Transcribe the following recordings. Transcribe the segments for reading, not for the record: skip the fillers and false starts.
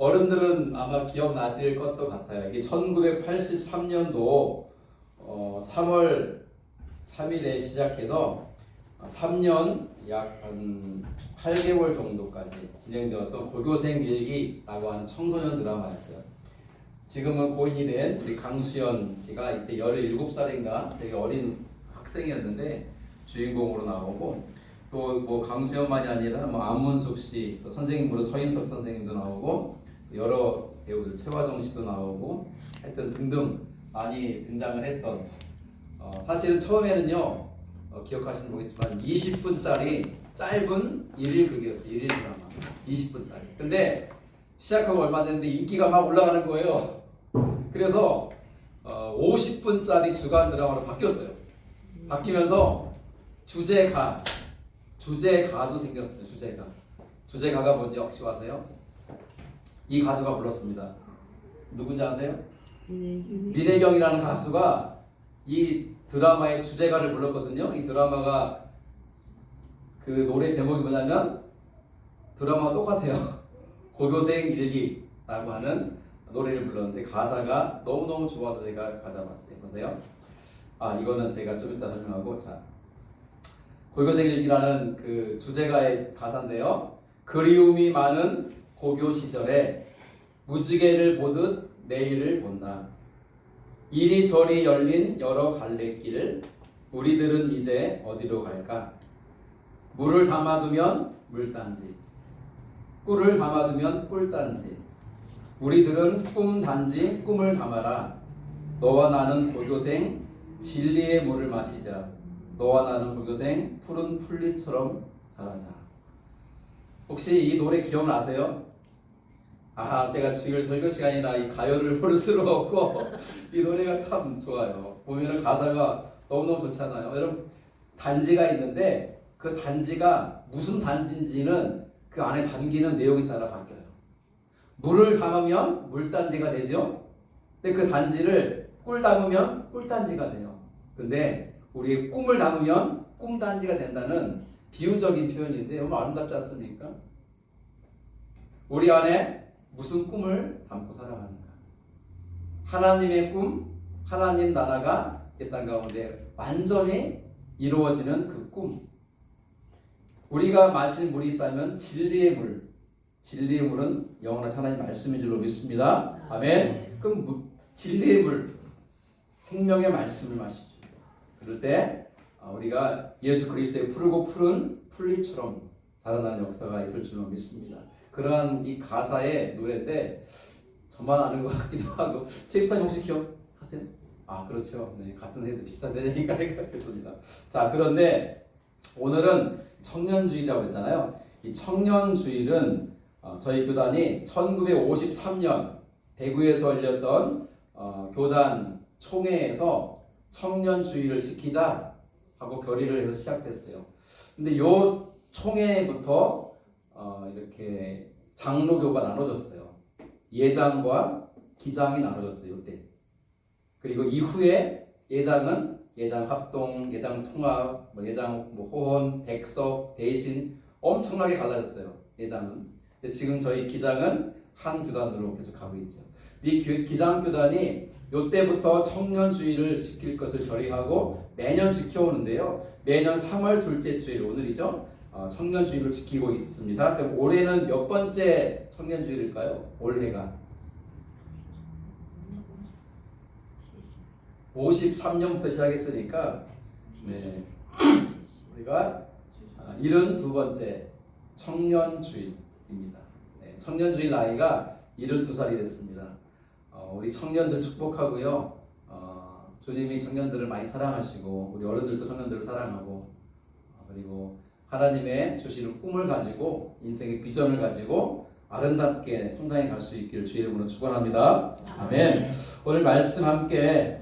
어른들은 아마 기억나실 것도 같아요. 이게 1983년도 3월 3일에 시작해서 3년 약 한 8개월 정도까지 진행되었던 고교생 일기라고 하는 청소년 드라마였어요. 지금은 고인이 된 우리 강수연 씨가 이때 17살인가 되게 어린 학생이었는데 주인공으로 나오고, 또 뭐 강수연만이 아니라 뭐 안문숙 씨, 또 선생님으로 서인석 선생님도 나오고, 여러 배우들 최화정 씨도 나오고 하여튼 등등 많이 등장을 했던, 사실은 처음에는요 기억하시는 모르겠지만 20분짜리 짧은 일일 극이었어요. 일일 드라마 20분짜리. 근데 시작하고 얼마 됐는데 인기가 막 올라가는 거예요. 그래서 50분짜리 주간 드라마로 바뀌었어요. 바뀌면서 주제가도 생겼어요. 주제가가 뭔지 혹시 아세요? 이 가수가 불렀습니다. 누군지 아세요? 민혜경이라는 가수가 이 드라마의 주제가를 불렀거든요. 이 드라마가 그 노래 제목이 뭐냐면 드라마가 똑같아요. 고교생 일기라고 하는 노래를 불렀는데 가사가 너무너무 좋아서 제가 가져왔어요. 보세요. 이거는 제가 좀 이따 설명하고, 자, 고교생 일기라는 그 주제가의 가사인데요. 그리움이 많은 고교 시절에 무지개를 보듯 내일을 본다. 이리저리 열린 여러 갈래길, 우리들은 이제 어디로 갈까? 물을 담아두면 물단지, 꿀을 담아두면 꿀단지, 우리들은 꿈단지 꿈을 담아라. 너와 나는 고교생 진리의 물을 마시자. 너와 나는 고교생 푸른 풀잎처럼 자라자. 혹시 이 노래 기억나세요? 제가 주일 설교 시간이라 이 가요를 부를 수는 없고 이 노래가 참 좋아요. 보면은 가사가 너무너무 좋잖아요. 여러분, 단지가 있는데 그 단지가 무슨 단지인지는 그 안에 담기는 내용에 따라 바뀌어요. 물을 담으면 물단지가 되죠. 근데 그 단지를 꿀 담으면 꿀단지가 돼요. 근데 우리의 꿈을 담으면 꿈단지가 된다는 비유적인 표현인데 너무 아름답지 않습니까? 우리 안에 무슨 꿈을 담고 살아가는가? 하나님의 꿈, 하나님 나라가 이 땅 가운데 완전히 이루어지는 그 꿈. 우리가 마실 물이 있다면 진리의 물. 진리의 물은 영원한 하나님 말씀인 줄로 믿습니다. 아멘. 그럼 진리의 물, 생명의 말씀을 마시죠. 그럴 때 우리가 예수 그리스도의 푸르고 푸른 풀잎처럼 자라나는 역사가 있을 줄로 믿습니다. 그러한 이 가사의 노래인데 저만 아는 것 같기도 하고, 최입사님 혹시 기억하세요? 그렇죠. 네, 같은 세대 비슷한 세대니까 그렇습니다. 자, 그런데 오늘은 청년주일이라고 했잖아요. 이 청년주일은 저희 교단이 1953년 대구에서 열렸던 교단 총회에서 청년주일을 지키자 하고 결의를 해서 시작됐어요. 근데 요 총회부터 이렇게 장로교가 나눠졌어요. 예장과 기장이 나눠졌어요. 이때. 그리고 이후에 예장은 예장 합동, 예장 통합, 예장 호언, 백석, 대신 엄청나게 갈라졌어요. 예장은. 근데 지금 저희 기장은 한 교단으로 계속 가고 있죠. 이 기장 교단이 이때부터 청년주일을 지킬 것을 결의하고 매년 지켜오는데요. 매년 3월 둘째 주일, 오늘이죠. 청년주일을 지키고 있습니다. 그럼 올해는 몇 번째 청년주일일까요? 올해가 53년부터 시작했으니까 네. 우리가 72번째 청년주일입니다. 네. 청년주일 나이가 72살이 됐습니다. 우리 청년들 축복하고요. 주님이 청년들을 많이 사랑하시고 우리 어른들도 청년들을 사랑하고, 그리고 하나님의 주시는 꿈을 가지고 인생의 비전을 가지고 아름답게 성장해 갈 수 있기를 주의 이름으로 축원합니다. 아멘. 오늘 말씀 함께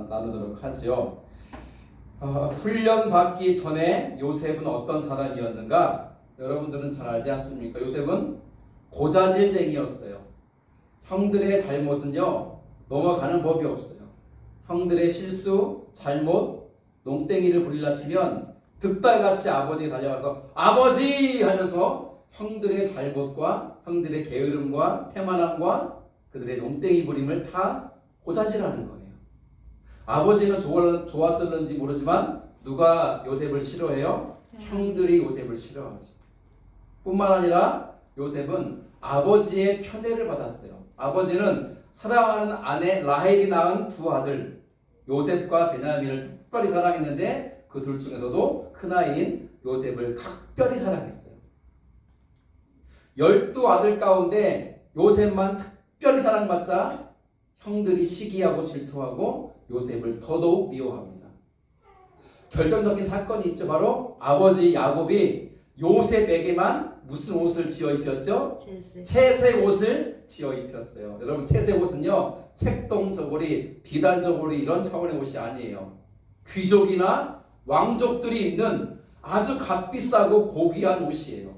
나누도록 하죠. 훈련 받기 전에 요셉은 어떤 사람이었는가? 여러분들은 잘 알지 않습니까? 요셉은 고자질쟁이였어요. 형들의 잘못은요 넘어가는 법이 없어요. 형들의 실수, 잘못, 농땡이를 부리려 치면 득달같이 아버지가 달려가서 아버지 하면서 형들의 잘못과 형들의 게으름과 태만함과 그들의 농땡이 부림을 다 고자질하는 거예요. 아버지는 좋았을는지 모르지만 누가 요셉을 싫어해요? 형들이 요셉을 싫어하죠. 뿐만 아니라 요셉은 아버지의 편애를 받았어요. 아버지는 사랑하는 아내 라헬이 낳은 두 아들 요셉과 베냐민을 특별히 사랑했는데 그 둘 중에서도 큰아이인 요셉을 각별히 사랑했어요. 12아들 가운데 요셉만 특별히 사랑받자 형들이 시기하고 질투하고 요셉을 더더욱 미워합니다. 결정적인 사건이 있죠. 바로 아버지 야곱이 요셉에게만 무슨 옷을 지어 입혔죠? 채색 옷을 지어 입혔어요. 여러분, 채색 옷은요, 색동 저고리, 비단 저고리 이런 차원의 옷이 아니에요. 귀족이나 왕족들이 입는 아주 값비싸고 고귀한 옷이에요.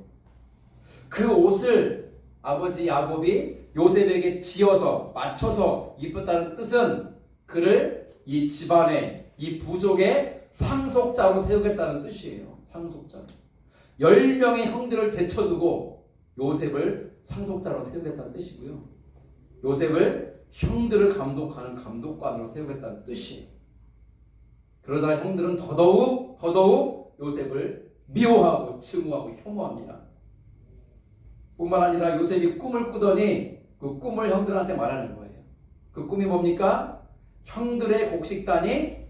그 옷을 아버지 야곱이 요셉에게 지어서 맞춰서 입혔다는 뜻은 그를 이 집안의 이 부족의 상속자로 세우겠다는 뜻이에요. 상속자. 10명의 형들을 제쳐두고 요셉을 상속자로 세우겠다는 뜻이고요. 요셉을 형들을 감독하는 감독관으로 세우겠다는 뜻이에요. 그러자 형들은 더더욱 요셉을 미워하고 증오하고 혐오합니다. 뿐만 아니라 요셉이 꿈을 꾸더니 그 꿈을 형들한테 말하는 거예요. 그 꿈이 뭡니까? 형들의 곡식단이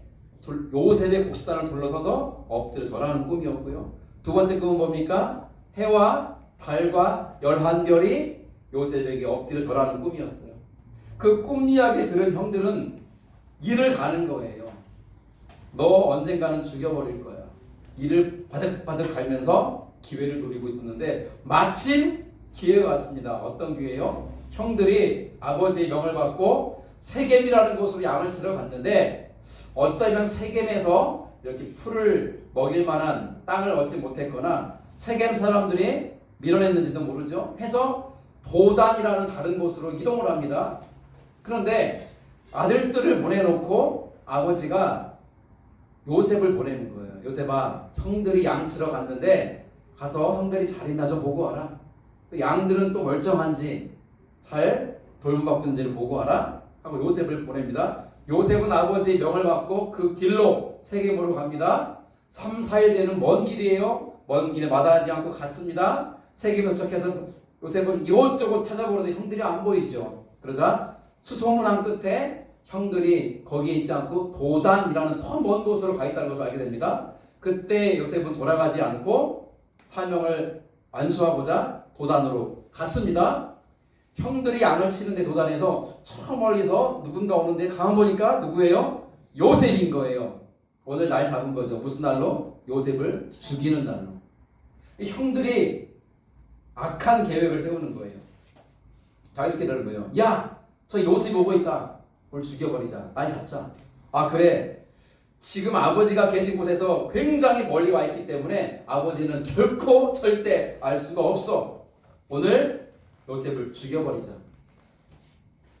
요셉의 곡식단을 둘러서서 엎드려 절하는 꿈이었고요. 두 번째 꿈은 뭡니까? 해와 달과 11별이 요셉에게 엎드려 절하는 꿈이었어요. 그 꿈 이야기를 들은 형들은 이를 가는 거예요. 너 언젠가는 죽여버릴 거야. 이를 바득바득 갈면서 기회를 노리고 있었는데 마침 기회가 왔습니다. 어떤 기회요? 형들이 아버지의 명을 받고 세겜이라는 곳으로 양을 치러 갔는데 어쩌면 세겜에서 이렇게 풀을 먹일 만한 땅을 얻지 못했거나 세겜 사람들이 밀어냈는지도 모르죠. 해서 도단이라는 다른 곳으로 이동을 합니다. 그런데 아들들을 보내놓고 아버지가 요셉을 보내는 거예요. 요셉아, 형들이 양 치러 갔는데 가서 형들이 잘 있나 좀 보고 와라. 또 양들은 또 멀쩡한지 잘 돌봄받고 있는지를 보고 와라 하고 요셉을 보냅니다. 요셉은 아버지의 명을 받고 그 길로 세겜으로 갑니다. 3, 4일 되는 먼 길이에요. 먼 길에 마다하지 않고 갔습니다. 세겜에 도착해서 요셉은 이곳저곳 찾아보는데 형들이 안 보이죠. 그러자 수소문한 끝에 형들이 거기에 있지 않고 도단이라는 더 먼 곳으로 가 있다는 것을 알게 됩니다. 그때 요셉은 돌아가지 않고 사명을 완수하고자 도단으로 갔습니다. 형들이 양을 치는데 도단에서 저 멀리서 누군가 오는데 가만 보니까 누구예요? 요셉인 거예요. 오늘 날 잡은 거죠. 무슨 날로? 요셉을 죽이는 날로. 형들이 악한 계획을 세우는 거예요. 자, 이렇게 되는 거예요. 야, 저 요셉이 오고 있다. 오늘 죽여버리자. 날 잡자. 아, 그래. 지금 아버지가 계신 곳에서 굉장히 멀리 와 있기 때문에 아버지는 결코 절대 알 수가 없어. 오늘 요셉을 죽여버리자.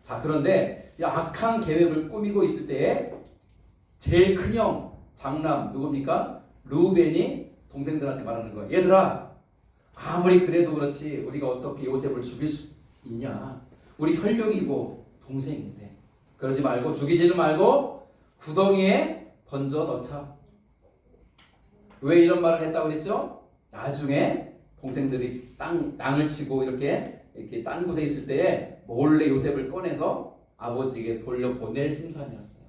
자, 그런데 이 악한 계획을 꾸미고 있을 때에 제일 큰 형, 장남 누굽니까? 루벤이 동생들한테 말하는 거예요. 얘들아, 아무리 그래도 그렇지 우리가 어떻게 요셉을 죽일 수 있냐? 우리 혈육이고 동생인데 그러지 말고 죽이지는 말고 구덩이에 던져 넣자. 왜 이런 말을 했다고 그랬죠? 나중에 동생들이 땅을 치고 이렇게 딴 곳에 있을 때에 몰래 요셉을 꺼내서 아버지에게 돌려보낼 심산이었어요.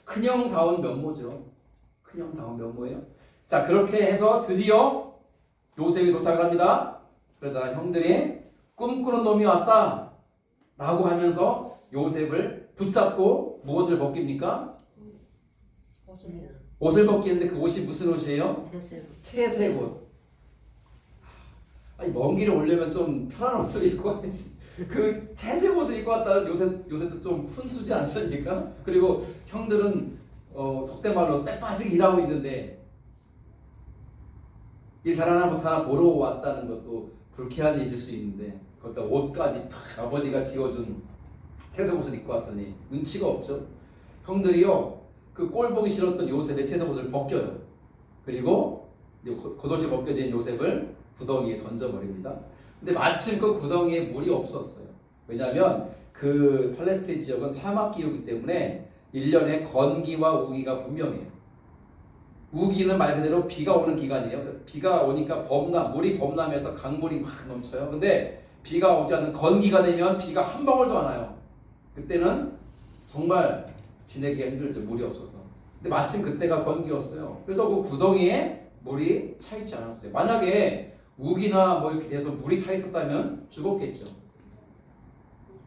큰형다운 면모죠. 큰형다운 면모예요. 자, 그렇게 해서 드디어 요셉이 도착을 합니다. 그러자 형들이 꿈꾸는 놈이 왔다 라고 하면서 요셉을 붙잡고 무엇을 벗깁니까? 옷을 벗기는데 그 옷이 무슨 옷이에요? 채색 옷. 아니, 먼 길을 오려면 좀 편한 옷을 입고 와야지. 그 채색 옷을 입고 왔다는 요셉도 좀 훈수지 않습니까? 그리고 형들은 속된 말로 쎄 빠지게 일하고 있는데 일 잘하나 못하나 보러 왔다는 것도 불쾌한 일일 수 있는데 거기다 옷까지 딱 아버지가 지어준 채색 옷을 입고 왔으니 눈치가 없죠. 형들이요, 그 꼴 보기 싫었던 요셉의 채색 옷을 벗겨요. 그리고 겉옷이 벗겨진 요셉을 구덩이에 던져버립니다. 근데 마침 그 구덩이에 물이 없었어요. 왜냐하면 그 팔레스타인 지역은 사막 기후이기 때문에 1년에 건기와 우기가 분명해요. 우기는 말 그대로 비가 오는 기간이에요. 비가 오니까 물이 범람해서 강물이 막 넘쳐요. 근데 비가 오지 않는 건기가 되면 비가 한 방울도 안 와요. 그때는 정말 지내기가 힘들죠. 물이 없어서. 근데 마침 그때가 건기였어요. 그래서 그 구덩이에 물이 차 있지 않았어요. 만약에 우기나 뭐 이렇게 돼서 물이 차 있었다면 죽었겠죠.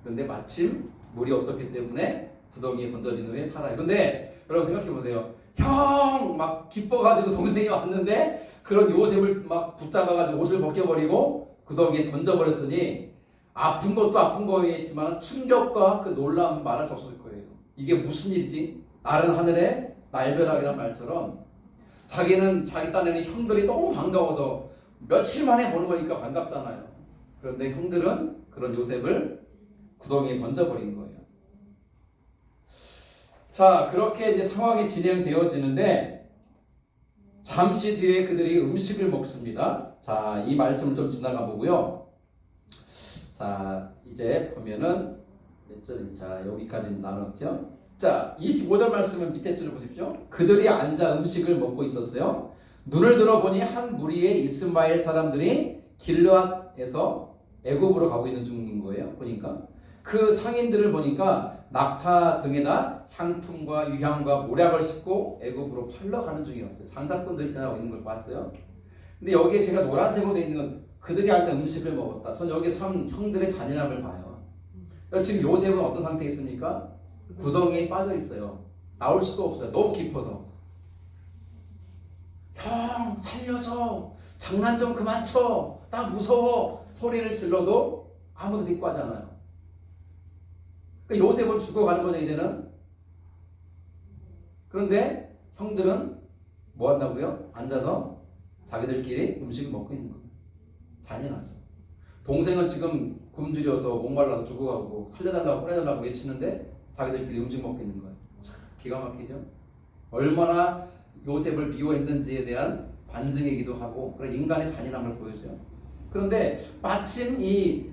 그런데 마침 물이 없었기 때문에 구덩이에 던져진 후에 살아요. 근데 여러분 생각해 보세요. 형! 막 기뻐가지고 동생이 왔는데 그런 요셉을 막 붙잡아가지고 옷을 벗겨버리고 구덩이에 던져버렸으니 아픈 것도 아픈 거였지만 충격과 그 놀라움은 말할 수 없었을 거예요. 이게 무슨 일이지? 나른 하늘에 날벼락이란 말처럼 자기는 자기 딴에는 형들이 너무 반가워서 며칠 만에 보는 거니까 반갑잖아요. 그런데 형들은 그런 요셉을 구덩이에 던져버린 거예요. 자, 그렇게 이제 상황이 진행되어지는데 잠시 뒤에 그들이 음식을 먹습니다. 자, 이 말씀을 좀 지나가 보고요. 자, 이제 보면은 몇 절, 자, 여기까지 나눴죠. 자, 25절 말씀은 밑에 줄 보십시오. 그들이 앉아 음식을 먹고 있었어요. 눈을 들어보니 한 무리의 이스마엘 사람들이 길르앗에서 애굽으로 가고 있는 중인 거예요. 보니까 그 상인들을 보니까 낙타 등에다 향품과 유향과 모략을 싣고 애굽으로 팔러 가는 중이었어요. 장사꾼들이 지나가고 있는 걸 봤어요. 근데 여기에 제가 노란색으로 되어 있는 건 그들이 앉아 음식을 먹었다. 전 여기 참 형들의 잔인함을 봐요. 지금 요셉은 어떤 상태에 있습니까? 구덩이에 빠져 있어요. 나올 수도 없어요. 너무 깊어서. 형 살려줘. 장난 좀 그만 쳐. 나 무서워. 소리를 질러도 아무도 듣고 하지 않아요. 그러니까 요셉은 죽어가는 거죠 이제는. 그런데 형들은 뭐 한다고요? 앉아서 자기들끼리 음식을 먹고 있는 거예요. 잔인하죠. 동생은 지금 굶주려서 목말라서 죽어가고 살려달라고 꺼내달라고 외치는데 자기들끼리 음식 먹고 있는 거예요. 참 기가 막히죠. 얼마나 요셉을 미워했는지에 대한 반증이기도 하고 그런 인간의 잔인함을 보여줘요. 그런데 마침 이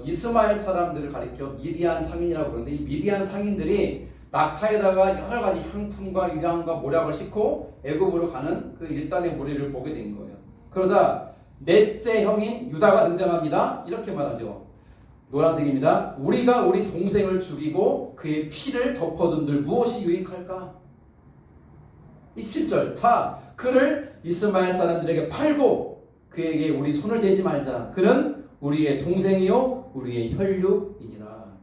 이스마엘 사람들을 가리켜 미디안 상인이라고 그러는데 이 미디안 상인들이 낙타에다가 여러 가지 향품과 유향과 모략을 싣고 애굽으로 가는 그 일단의 무리를 보게 된 거예요. 그러자 넷째 형인 유다가 등장합니다. 이렇게 말하죠. 노란색입니다. 우리가 우리 동생을 죽이고 그의 피를 덮어둔들 무엇이 유익할까? 27절. 자, 그를 이스마엘 사람들에게 팔고 그에게 우리 손을 대지 말자. 그는 우리의 동생이요 우리의 혈육이니라.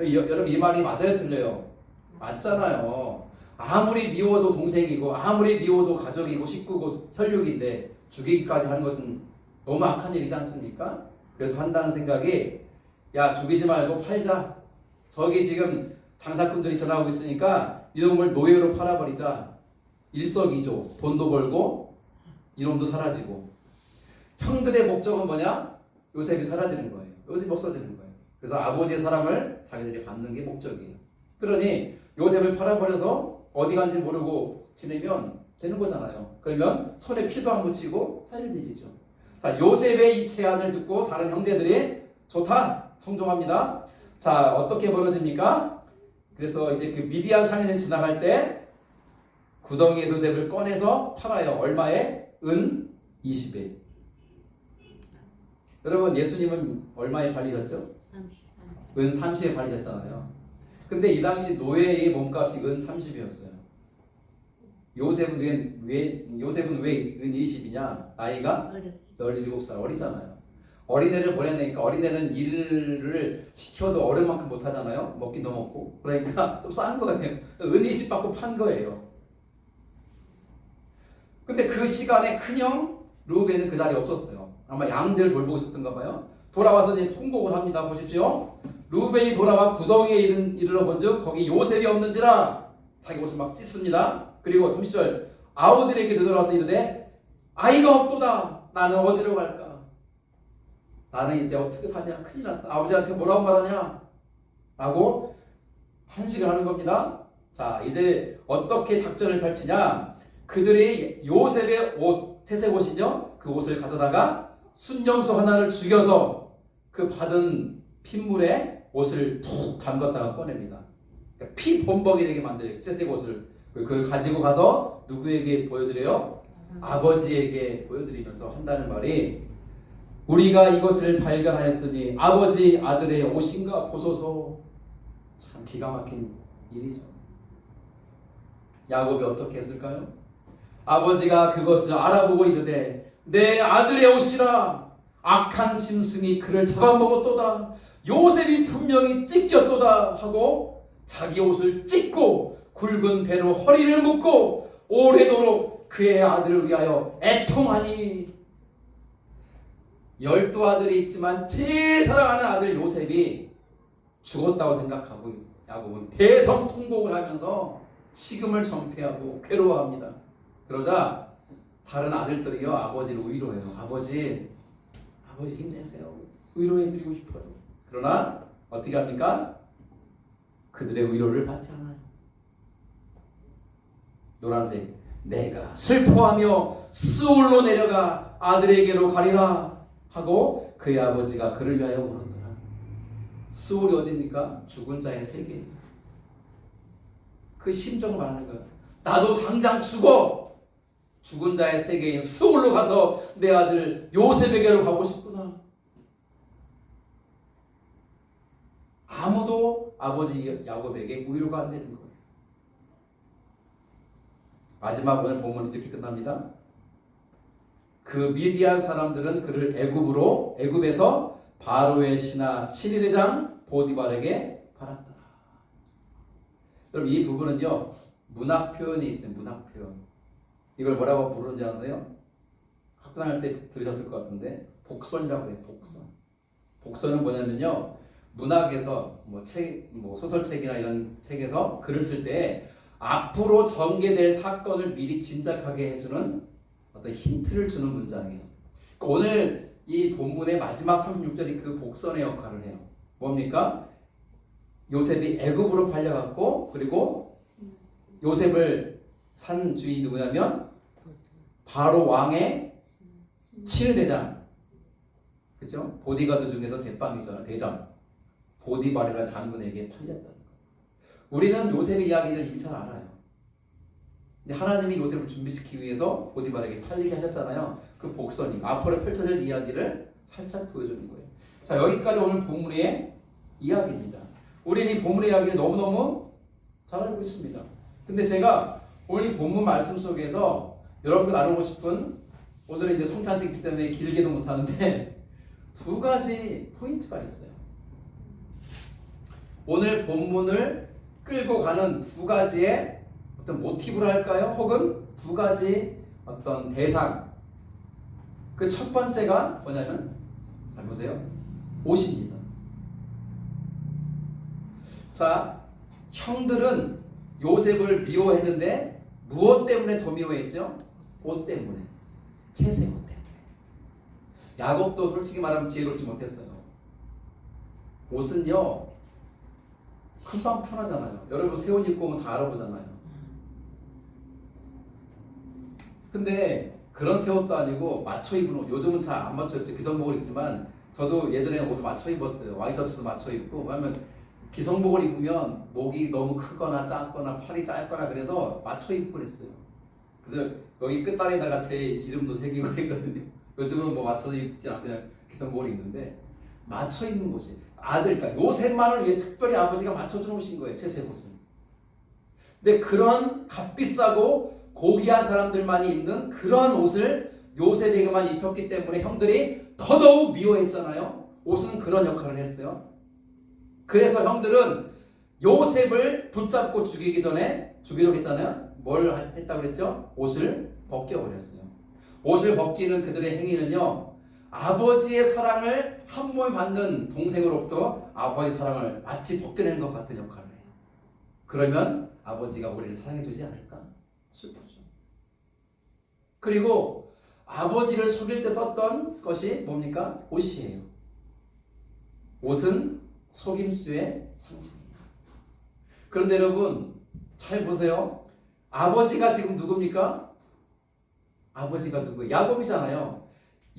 여러분 이 말이 맞아요 틀려요? 맞잖아요. 아무리 미워도 동생이고 아무리 미워도 가족이고 식구고 혈육인데 죽이기까지 하는 것은 너무 악한 일이지 않습니까? 그래서 한다는 생각이 야 죽이지 말고 팔자. 저기 지금 장사꾼들이 전화하고 있으니까 이놈을 노예로 팔아버리자. 일석이조. 돈도 벌고 이놈도 사라지고. 형들의 목적은 뭐냐? 요셉이 사라지는 거예요. 요셉이 없어지는 거예요. 그래서 아버지의 사랑을 자기들이 받는 게 목적이에요. 그러니 요셉을 팔아버려서 어디 간지 모르고 지내면 되는 거잖아요. 그러면 손에 피도 안 묻히고 살린 일이죠. 자, 요셉의 이 제안을 듣고 다른 형제들이 좋다, 청종합니다. 자, 어떻게 벌어집니까? 그래서 이제 그 미디안 상인을 지나갈 때 구덩이에서 요셉을 꺼내서 팔아요. 얼마에? 은 20에. 여러분 예수님은 얼마에 팔리셨죠? 은 30에 팔리셨잖아요. 근데 이 당시 노예의 몸값이 은 30이었어요. 요셉은 왜 은 20이냐? 나이가 17살 어리잖아요. 어린애를 보내니까 어린애는 일을 시켜도 어른만큼 못하잖아요. 먹기도 먹고. 그러니까 좀 싼 거예요. 은 20 받고 판 거예요. 근데 그 시간에 큰형 루벤은 그 자리에 없었어요. 아마 양들 돌보고 있었던가 봐요. 돌아와서 이제 통곡을 합니다. 보십시오. 루벤이 돌아와 구덩이에 이르러 본즉 거기 요셉이 없는지라 자기 옷을 막 찢습니다. 그리고 30절 아우들에게 되돌아와서 이르되 아이가 없도다. 나는 어디로 갈까? 나는 이제 어떻게 사냐? 큰일 났다. 아버지한테 뭐라고 말하냐? 라고 탄식을 하는 겁니다. 자, 이제 어떻게 작전을 펼치냐? 그들이 요셉의 옷, 태색 옷이죠? 그 옷을 가져다가 순념소 하나를 죽여서 그 받은 핏물에 옷을 푹 담갔다가 꺼냅니다. 그러니까 피 범벅이 되게 만들어요. 채색 옷을. 그걸 가지고 가서 누구에게 보여드려요? 아버지에게 보여드리면서 한다는 말이, 우리가 이것을 발견하였으니 아버지 아들의 옷인가 보소서. 참 기가 막힌 일이죠. 야곱이 어떻게 했을까요? 아버지가 그것을 알아보고 이르되 내 아들의 옷이라. 악한 짐승이 그를 잡아먹었도다. 요셉이 분명히 찢겼도다 하고 자기 옷을 찢고 굵은 배로 허리를 묶고 오래도록 그의 아들을 위하여 애통하니. 12아들이 있지만 제일 사랑하는 아들 요셉이 죽었다고 생각하고 야곱은 대성통곡을 하면서 식음을 전폐하고 괴로워합니다. 그러자 다른 아들들이요 아버지를 위로해요. 아버지 힘내세요. 위로해드리고 싶어요. 그러나 어떻게 합니까? 그들의 위로를 받지 않아요. 노란색, 내가 슬퍼하며 스올로 내려가 아들에게로 가리라 하고 그의 아버지가 그를 위하여 울었더라. 스올이 어디입니까? 죽은 자의 세계. 그 심정을 말하는 거예요. 나도 당장 죽어. 죽은 자의 세계인 스올로 가서 내 아들 요셉에게로 가고 싶구나. 아무도 아버지 야곱에게 위로가 안 되는 거예요. 마지막 오늘 본문은 이렇게 끝납니다. 그 미디안 사람들은 그를 애굽에서 바로의 신하 친위대장 보디발에게 팔았더라. 여러분 이 부분은요 문학 표현이 있어요. 문학 표현. 이걸 뭐라고 부르는지 아세요? 학교 다닐 때 들으셨을 것 같은데 복선이라고 해요. 복선. 복선은 뭐냐면요 문학에서 소설책이나 이런 책에서 글을 쓸 때 앞으로 전개될 사건을 미리 짐작하게 해주는 어떤 힌트를 주는 문장이에요. 오늘 이 본문의 마지막 36절이 그 복선의 역할을 해요. 뭡니까? 요셉이 애굽으로 팔려갔고 그리고 요셉을 산 주인이 누구냐면 바로 왕의 친위대장, 그렇죠? 보디가드 중에서 대빵이잖아요. 대장 보디발이라는 장군에게 팔렸다는 거예요. 우리는 요셉의 이야기를 이미 잘 알아요. 근데 하나님이 요셉을 준비시키기 위해서 보디발에게 팔리게 하셨잖아요. 그 복선이 앞으로 펼쳐질 이야기를 살짝 보여주는 거예요. 자, 여기까지 오늘 본문의 이야기입니다. 우리는 이 본문의 이야기를 너무너무 잘 알고 있습니다. 근데 제가 오늘 이 본문 말씀 속에서 여러분과 나누고 싶은, 오늘은 이제 성찬식이기 때문에 길게도 못하는데 두 가지 포인트가 있어요. 오늘 본문을 끌고 가는 두 가지의 어떤 모티브를 할까요? 혹은 두 가지 어떤 대상. 그 첫 번째가 뭐냐면, 잘 보세요. 옷입니다. 자, 형들은 요셉을 미워했는데 무엇 때문에 더 미워했죠? 옷 때문에. 채색 옷 때문에. 야곱도 솔직히 말하면 지혜롭지 못했어요. 옷은요 금방 편하잖아요. 여러분 새 옷 입고 오면 다 알아보잖아요. 근데 그런 새 옷도 아니고 맞춰 입은 옷. 요즘은 잘 안 맞춰 입죠. 기성복을 입지만 저도 예전에 옷을 맞춰 입었어요. 와이셔츠도 맞춰 입고. 왜냐면 기성복을 입으면 목이 너무 크거나 작거나 팔이 짧거나 그래서 맞춰 입고 그랬어요. 그래서 여기 끝다리에다가 제 이름도 새기고 했거든요. 요즘은 뭐 맞춰서 입지 않고 그냥 기성복을 입는데 맞춰 입는 것이 아들, 그러니까 요셉만을 위해 특별히 아버지가 맞춰주는 옷인 거예요. 채색 옷은. 근데 그런 값비싸고 고귀한 사람들만이 입는 그런 옷을 요셉에게만 입혔기 때문에 형들이 더더욱 미워했잖아요. 옷은 그런 역할을 했어요. 그래서 형들은 요셉을 붙잡고 죽이려고 했잖아요. 뭘 했다고 그랬죠? 옷을 벗겨버렸어요. 옷을 벗기는 그들의 행위는요, 아버지의 사랑을 한 몸에 받는 동생으로부터 아버지 사랑을 마치 벗겨내는 것 같은 역할을 해요. 그러면 아버지가 우리를 사랑해주지 않을까? 슬프죠. 그리고 아버지를 속일 때 썼던 것이 뭡니까? 옷이에요. 옷은 속임수의 상징입니다. 그런데 여러분 잘 보세요. 아버지가 지금 누굽니까? 아버지가 누구예요? 야곱이잖아요.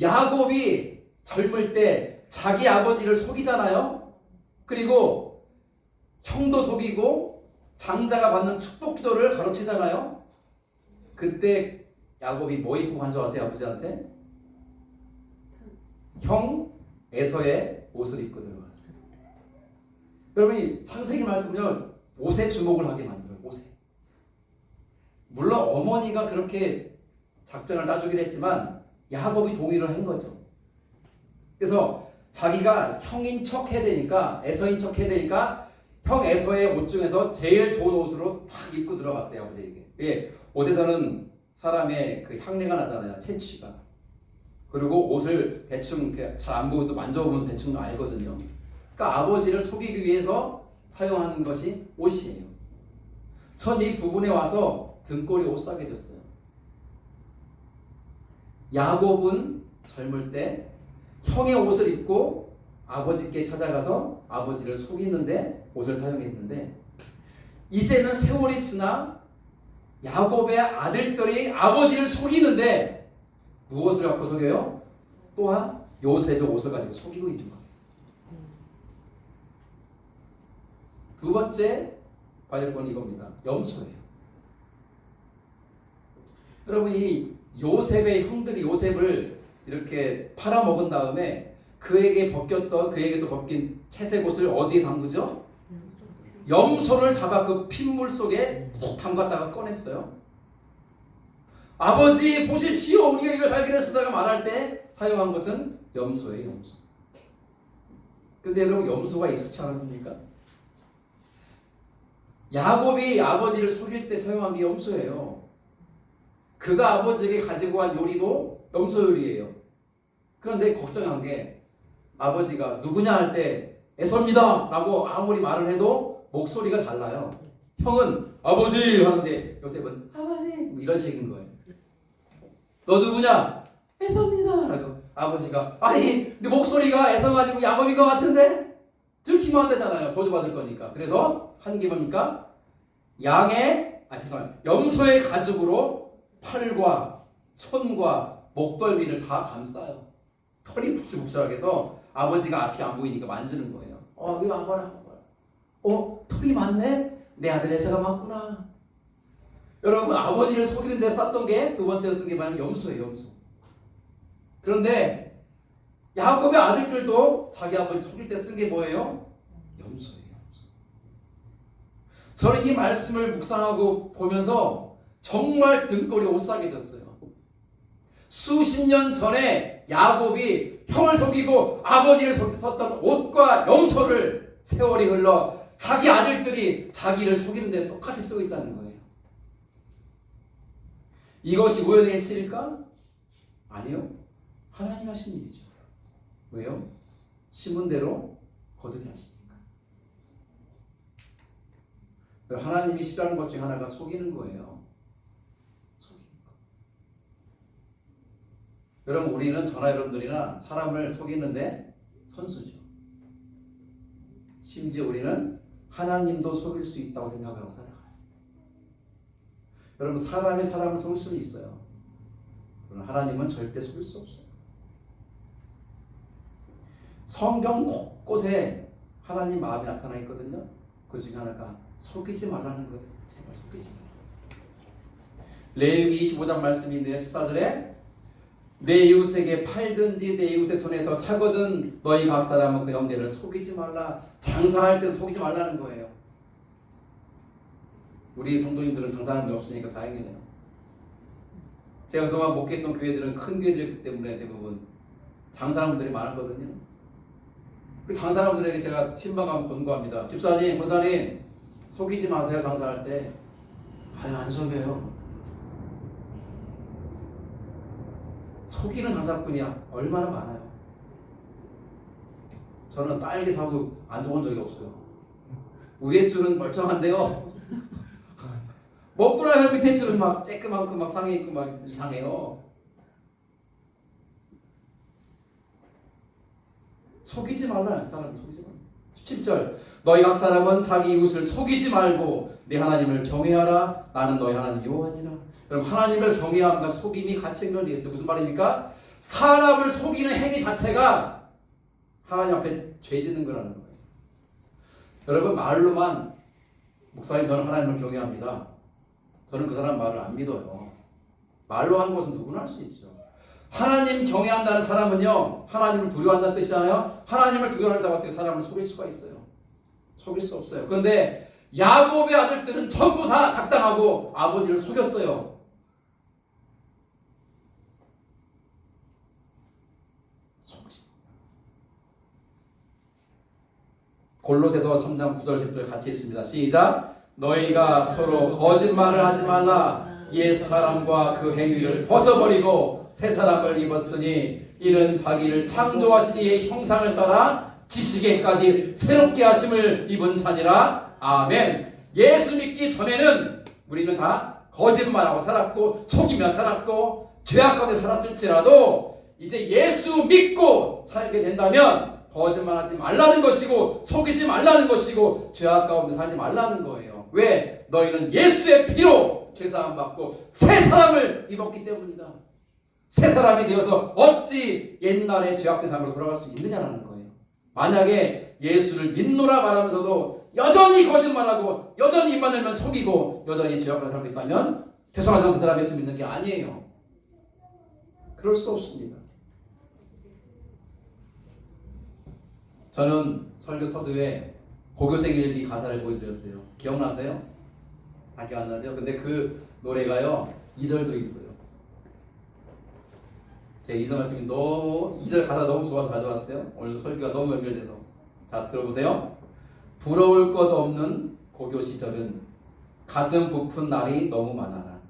야곱이 젊을 때 자기 아버지를 속이잖아요. 그리고 형도 속이고 장자가 받는 축복 기도를 가로치잖아요. 그때 야곱이 뭐 입고 간 줄 아세요? 아버지한테? 형 에서의 옷을 입고 들어갔어요. 여러분 이 창세기 말씀은요, 옷에 주목을 하게 만들어요. 옷에. 물론 어머니가 그렇게 작전을 짜주긴 했지만 야곱이 동의를 한 거죠. 그래서 자기가 형인 척 해야 되니까, 에서인 척 해야 되니까 형 에서의 옷 중에서 제일 좋은 옷으로 탁 입고 들어갔어요. 아버지에게. 예, 옷에서는 사람의 그 향내가 나잖아요. 채취가. 그리고 옷을 대충 잘 안 보고도 만져보면 대충 알거든요. 그러니까 아버지를 속이기 위해서 사용하는 것이 옷이에요. 전 이 부분에 와서 등골이 오싹해졌어요. 야곱은 젊을 때 형의 옷을 입고 아버지께 찾아가서 아버지를 속이는데 옷을 사용했는데, 이제는 세월이 지나 야곱의 아들들이 아버지를 속이는데 무엇을 갖고 속여요? 또한 요셉의 옷을 가지고 속이고 있는 거예요. 두 번째 받을 건 이겁니다. 염소예요. 여러분 이 요셉의 형들이 요셉을 이렇게 팔아먹은 다음에 그에게서 벗긴 채색 옷을 어디에 담그죠? 염소를 잡아 그 핏물 속에 푹 담갔다가 꺼냈어요. 아버지 보십시오, 우리가 이걸 발견했으다가 말할 때 사용한 것은 염소예요. 염소. 근데 여러분 염소가 익숙치 않았습니까? 야곱이 아버지를 속일 때 사용한 게 염소예요. 그가 아버지에게 가지고 간 요리도 염소 요리예요. 그런데 걱정한 게 아버지가 누구냐 할 때 에서입니다 라고 아무리 말을 해도 목소리가 달라요. 형은 아버지 하는데 요셉은 아버지 뭐 이런 식인 거예요. 너 누구냐? 에서입니다 라고 아버지가 아니 내 목소리가 에서 가지고 야곱인 것 같은데? 들키면 안 되잖아요. 저주받을 거니까. 그래서 한 게 뭡니까? 염소의 가죽으로 팔과 손과 목덜미를 다 감싸요. 털이 북실북실하게 해서 아버지가 앞이 안 보이니까 만지는 거예요. 이거 봐봐라. 털이 많네? 내 아들 에서가 맞구나. 여러분 아버지를 속이는 데 썼던 게 두 번째로 쓴 게 뭐냐면 염소예요. 염소. 그런데 야곱의 아들들도 자기 아버지 속일 때 쓴 게 뭐예요? 염소예요. 염소. 저는 이 말씀을 묵상하고 보면서 정말 등골이 오싹해졌어요. 수십 년 전에 야곱이 형을 속이고 아버지를 썼던 옷과 염소를 세월이 흘러 자기 아들들이 자기를 속이는 데 똑같이 쓰고 있다는 거예요. 이것이 우연의 일치일까? 아니요. 하나님 하신 일이죠. 왜요? 심은 대로 거두게 하시니까. 하나님이 싫어하는 것 중에 하나가 속이는 거예요. 속이는 거. 여러분 우리는 저나 여러분들이나 사람을 속이는데 선수죠. 심지어 우리는 하나님도 속일 수 있다고 생각하고 살아가요. 여러분 사람이 사람을 속일 수는 있어요. 그러나 하나님은 절대 속일 수 없어요. 성경 곳곳에 하나님 마음이 나타나 있거든요. 그 중에 하나가 속이지 말라는 거예요. 제발 속이지 말라. 레위기 25장 말씀인데요. 14절에 내 이웃에게 팔든지 내 이웃의 손에서 사거든 너희 각 사람은 그 형제를 속이지 말라. 장사할 때도 속이지 말라는 거예요. 우리 성도님들은 장사하는 게 없으니까 다행이네요. 제가 그동안 목회했던 교회들은 큰 교회들이기 때문에 대부분 장사하는 분들이 많았거든요. 그 장사하는 분들에게 제가 신방하면 권고합니다. 집사님, 권사님 속이지 마세요. 장사할 때. 안 속여요. 속이는 장사꾼이 얼마나 많아요. 저는 딸기 사고 안 속은 적이 없어요. 위에 줄은 멀쩡한데요. 먹고 나면 밑에 줄은 막 쬐끄맣고 막 상해 있고 막 이상해요. 속이지 말라. 사람을 속이지 말라. 17절 너희 각 사람은 자기 이웃을 속이지 말고 내 하나님을 경외하라. 나는 너희 하나님 여호와니라. 여러분 하나님을 경외함과 속임이 같이 연결되어 있어요. 무슨 말입니까? 사람을 속이는 행위 자체가 하나님 앞에 죄 짓는 거라는 거예요. 여러분, 말로만 목사님 저는 하나님을 경외합니다. 저는 그 사람 말을 안 믿어요. 말로 한 것은 누구나 할 수 있죠. 하나님 경외한다는 사람은요, 하나님을 두려워한다는 뜻이잖아요. 하나님을 두려워하는 자가 어떻게 사람을 속일 수가 있어요? 속일 수 없어요. 그런데 야곱의 아들들은 전부 다 작당하고 아버지를 속였어요. 골로새서 3장 9절 10절 같이 있습니다. 시작. 너희가 서로 거짓말을 하지 말라. 옛 사람과 그 행위를 벗어버리고 새 사람을 입었으니 이는 자기를 창조하신 이의 형상을 따라 지식에까지 새롭게 하심을 입은 자니라. 아멘. 예수 믿기 전에는 우리는 다 거짓말하고 살았고 속이며 살았고 죄악 가운데 살았을지라도 이제 예수 믿고 살게 된다면 거짓말하지 말라는 것이고 속이지 말라는 것이고 죄악 가운데 살지 말라는 거예요. 왜? 너희는 예수의 피로 죄사함 받고 새 사람을 입었기 때문이다. 새 사람이 되어서 어찌 옛날의 죄악된 삶으로 돌아갈 수 있느냐라는 거예요. 만약에 예수를 믿노라 말하면서도 여전히 거짓말하고 여전히 입만 열면 속이고 여전히 죄악을 살고 있다면 죄송하지만 그 사람이 예수 믿는 게 아니에요. 그럴 수 없습니다. 저는 설교 서두에 고교생 일기 가사를 보여드렸어요. 기억나세요? 다 기억 안 나죠? 근데 그 노래가요 2절도 있어요. 제 2절 말씀이 너무 2절 가사 너무 좋아서 가져왔어요. 오늘 설교가 너무 연결돼서. 자, 들어보세요. 부러울 것 없는 고교 시절은 가슴 부푼 날이 너무 많아라.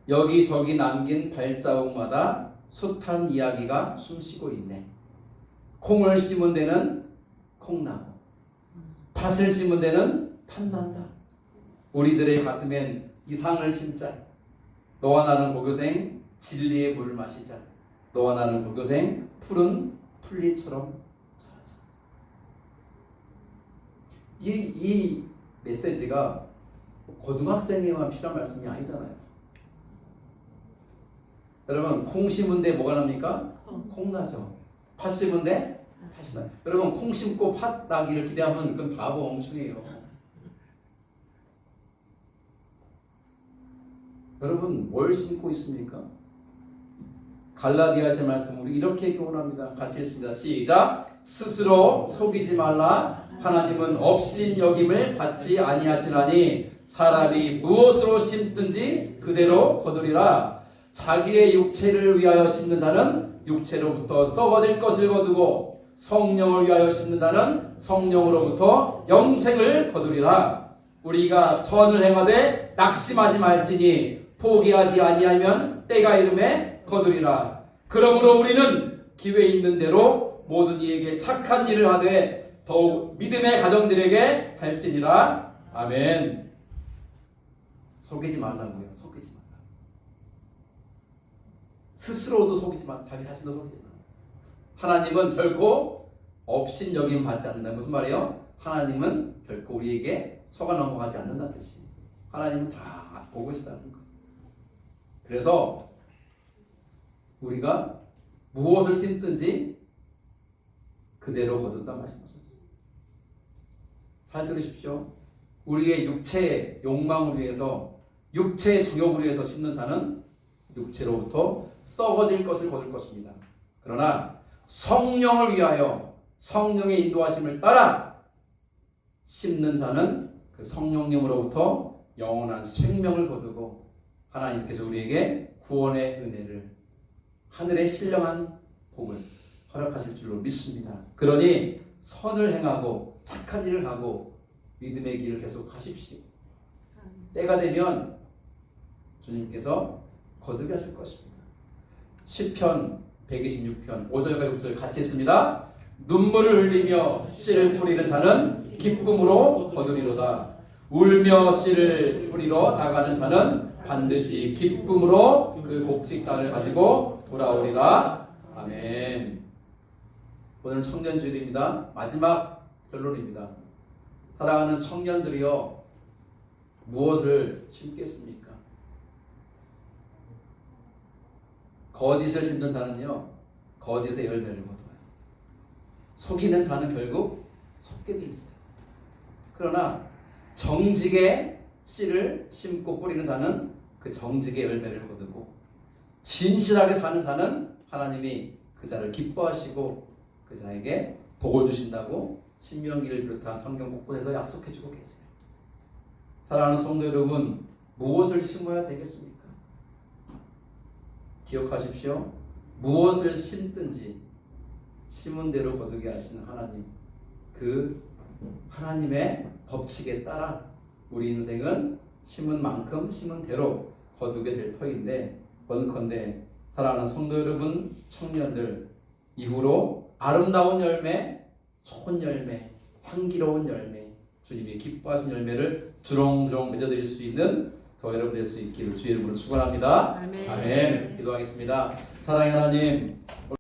여기저기 남긴 발자국마다 숱한 이야기가 숨쉬고 있네. 콩을 심은 데는 콩나무, 팥을 심은 데는 팥난다. 우리들의 가슴엔 이상을 심자. 너와 나는 고교생 진리의 물을 마시자. 너와 나는 고교생 푸른 풀잎처럼 자라자. 이 메시지가 고등학생에만 필요한 말씀이 아니잖아요. 여러분, 콩 심은 데 뭐가 납니까? 콩 나죠. 팥 심은 데 팥이 나요. 여러분, 콩 심고 팥 나기를 기대하면 그건 바보 멍충이에요. 여러분, 뭘 심고 있습니까? 갈라디아서의 말씀 우리 이렇게 교훈합니다. 같이 읽습니다. 시작. 스스로 속이지 말라. 하나님은 업신 여김을 받지 아니하시나니 사람이 무엇으로 심든지 그대로 거두리라. 자기의 육체를 위하여 심는 자는 육체로부터 썩어질 것을 거두고 성령을 위하여 심는 자는 성령으로부터 영생을 거두리라. 우리가 선을 행하되 낙심하지 말지니 포기하지 아니하면 때가 이름에 거두리라. 그러므로 우리는 기회 있는 대로 모든 이에게 착한 일을 하되 더욱 믿음의 가정들에게 할지니라. 아멘. 속이지 말라고요. 속이지 말라. 스스로도 속이지 마. 자기 자신도 속이지 마. 하나님은 결코 업신 여김 받지 않는다. 무슨 말이에요? 하나님은 결코 우리에게 속아 넘어가지 않는다는 뜻이에요. 하나님은 다 보고 있다는 거예요. 그래서 우리가 무엇을 심든지 그대로 거둔다 말씀하셨어요. 잘 들으십시오. 우리의 육체의 욕망을 위해서 육체의 정욕을 위해서 심는 자는 육체로부터 썩어질 것을 거둘 것입니다. 그러나 성령을 위하여 성령의 인도하심을 따라 심는 자는 그 성령님으로부터 영원한 생명을 거두고 하나님께서 우리에게 구원의 은혜를 하늘의 신령한 복을 허락하실 줄로 믿습니다. 그러니 선을 행하고 착한 일을 하고 믿음의 길을 계속 하십시오. 때가 되면 주님께서 거두게 하실 것입니다. 시편 126편 5절과 6절 같이 있습니다. 눈물을 흘리며 씨를 뿌리는 자는 기쁨으로 거두리로다. 울며 씨를 뿌리러 나가는 자는 반드시 기쁨으로 그 곡식단을 가지고 돌아오리라. 아멘. 오늘 청년주일입니다. 마지막 결론입니다. 사랑하는 청년들이여, 무엇을 심겠습니까? 거짓을 심는 자는요 거짓의 열매를 거둬요. 속이는 자는 결국 속게 돼 있어요. 그러나 정직의 씨를 심고 뿌리는 자는 그 정직의 열매를 거두고, 진실하게 사는 자는 하나님이 그 자를 기뻐하시고 그 자에게 복을 주신다고 신명기를 비롯한 성경 곳곳에서 약속해주고 계세요. 사랑하는 성도 여러분, 무엇을 심어야 되겠습니까? 기억하십시오. 무엇을 심든지 심은 대로 거두게 하시는 하나님, 그 하나님의 법칙에 따라 우리 인생은 심은 만큼 심은 대로 거두게 될 터인데, 원컨대 사랑하는 성도 여러분, 청년들, 이후로 아름다운 열매, 좋은 열매, 향기로운 열매, 주님이 기뻐하신 열매를 주렁주렁 맺어드릴 수 있는 저 여러분 될 수 있기를 주의 이름으로 축원합니다. 아멘. 아멘. 기도하겠습니다. 사랑의 하나님,